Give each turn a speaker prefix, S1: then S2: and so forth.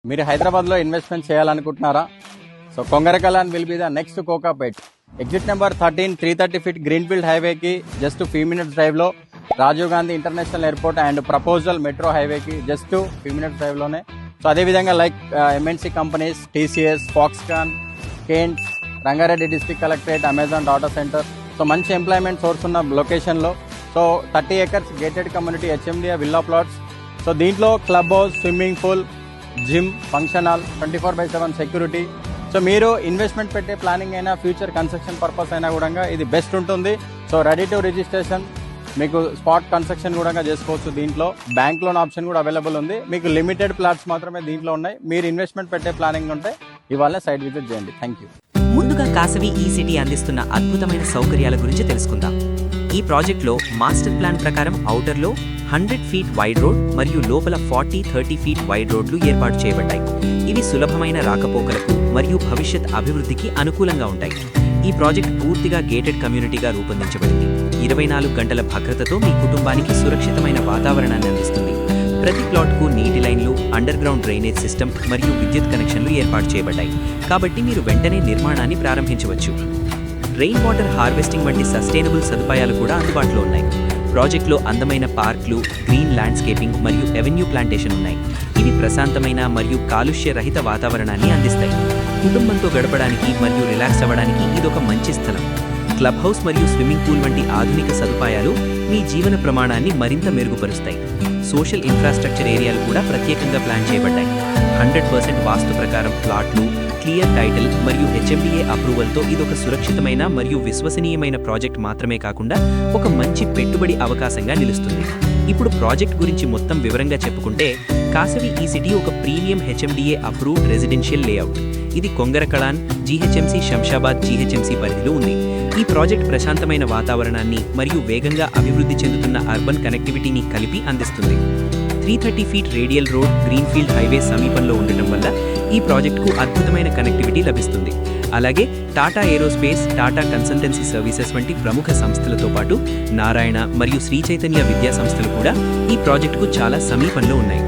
S1: మీరు హైదరాబాద్లో ఇన్వెస్ట్మెంట్ చేయాలనుకుంటున్నారా? So Kongara Kalan will be the next Kokapet. Exit number 13 330 feet greenfield హైవేకి జస్ట్ ఫ్యూ మినిట్స్ డ్రైవ్లో, Rajiv Gandhi international airport and proposal metro హైవేకి జస్ట్ ఫ్యూ మినిట్స్ డ్రైవ్లోనే. సో అదేవిధంగా like MNC companies, TCS, Foxconn, Kaynes, Rangareddy district collectorate, Amazon data centre. So మంచి employment source ఉన్న లొకేషన్లో. So 30 acres gated community HMDA villa plots. So దీంట్లో club house, swimming pool, gym, function hall, 24/7 security. So మీరు investment పెట్టే planning అయినా, future construction purpose అయినా కూడా ఇది బెస్ట్ ఉంటుంది. సో రెడీ టు రిజిస్ట్రేషన్, మీకు స్పాట్ కన్స్ట్రక్షన్ కూడా చేసుకోవచ్చు. దీంట్లో బ్యాంక్ లోన్ ఆప్షన్ కూడా అవైలబుల్ ఉంది. మీకు లిమిటెడ్ ప్లాట్స్ మాత్రమే దీంట్లో ఉన్నాయి. మీరు ఇన్వెస్ట్మెంట్ పెట్టే ప్లానింగ్ ఉంటే ఇవాళ సైట్ విజిట్ చేయండి. Thank you.
S2: ముందుగా కాసవి ఈ సిటీ అందిస్తున్న అద్భుతమైన సౌకర్యాల గురించి తెలుసుకుందాం. ఈ ప్రాజెక్ట్లో మాస్టర్ ప్లాన్ ప్రకారం ఔటర్లో 100 ఫీట్ వైడ్ రోడ్ మరియు లోపల 40-30 ఫీట్ వైడ్ రోడ్లు ఏర్పాటు చేయబడ్డాయి. ఇవి సులభమైన రాకపోకలకు మరియు భవిష్యత్ అభివృద్ధికి అనుకూలంగా ఉంటాయి. ఈ ప్రాజెక్ట్ పూర్తిగా గేటెడ్ కమ్యూనిటీగా రూపొందించబడింది. 24 గంటల భద్రతతో మీ కుటుంబానికి సురక్షితమైన వాతావరణాన్ని అందిస్తుంది. ప్రతి ప్లాట్కు నీటి లైన్లు, అండర్ గ్రౌండ్ డ్రైనేజ్ సిస్టమ్ మరియు విద్యుత్ కనెక్షన్లు ఏర్పాటు చేయబడ్డాయి. కాబట్టి మీరు వెంటనే నిర్మాణాన్ని ప్రారంభించవచ్చు. రెయిన్ వాటర్ హార్వెస్టింగ్ వంటి సస్టైనబుల్ సదుపాయాలు కూడా అందుబాటులో ఉన్నాయి. ప్రాజెక్టులో అందమైన పార్క్లు, గ్రీన్ ల్యాండ్స్కేపింగ్ మరియు ఎవెన్యూ ప్లాంటేషన్ ఉన్నాయి. ఇవి ప్రశాంతమైన మరియు కాలుష్య రహిత వాతావరణాన్ని అందిస్తాయి. కుటుంబంతో గడపడానికి మరియు రిలాక్స్ అవ్వడానికి ఇదొక మంచి స్థలం. క్లబ్ హౌస్ మరియు స్విమ్మింగ్ పూల్ వంటి ఆధునిక సదుపాయాలు మీ జీవన ప్రమాణాన్ని మరింత మెరుగుపరుస్తాయి. సోషల్ ఇన్ఫ్రాస్ట్రక్చర్ ఏరియాలు కూడా ప్రత్యేకంగా ప్లాన్ చేయబడ్డాయి. 100% వాస్తు ప్రకారం ప్లాట్లు, క్లియర్ టైటిల్ మరియు హెచ్ఎండిఏ అప్రూవల్తో ఇదొక సురక్షితమైన మరియు విశ్వసనీయమైన ప్రాజెక్ట్ మాత్రమే కాకుండా ఒక మంచి పెట్టుబడి అవకాశంగా నిలుస్తుంది. ఇప్పుడు ప్రాజెక్ట్ గురించి మొత్తం వివరంగా చెప్పుకుంటే, కాసవి ఈ సిటీ ఒక premium HMDA approved residential layout. ఇది కొంగరకళాన్, జీహెచ్ఎంసీ, శంషాబాద్ జీహెచ్ఎంసీ పరిధిలో ఉంది. ఈ ప్రాజెక్ట్ ప్రశాంతమైన వాతావరణాన్ని మరియు వేగంగా అభివృద్ధి చెందుతున్న అర్బన్ కనెక్టివిటీని కలిపి అందిస్తుంది. 330 feet radial road, greenfield highway సమీపంలో ఉండటం వల్ల ఈ ప్రాజెక్టుకు అద్భుతమైన కనెక్టివిటీ లభిస్తుంది. అలాగే Tata aerospace, Tata consultancy services వంటి ప్రముఖ సంస్థలతో పాటు నారాయణ మరియు శ్రీ చైతన్య విద్యా సంస్థలు కూడా ఈ ప్రాజెక్టుకు చాలా సమీపంలో ఉన్నాయి.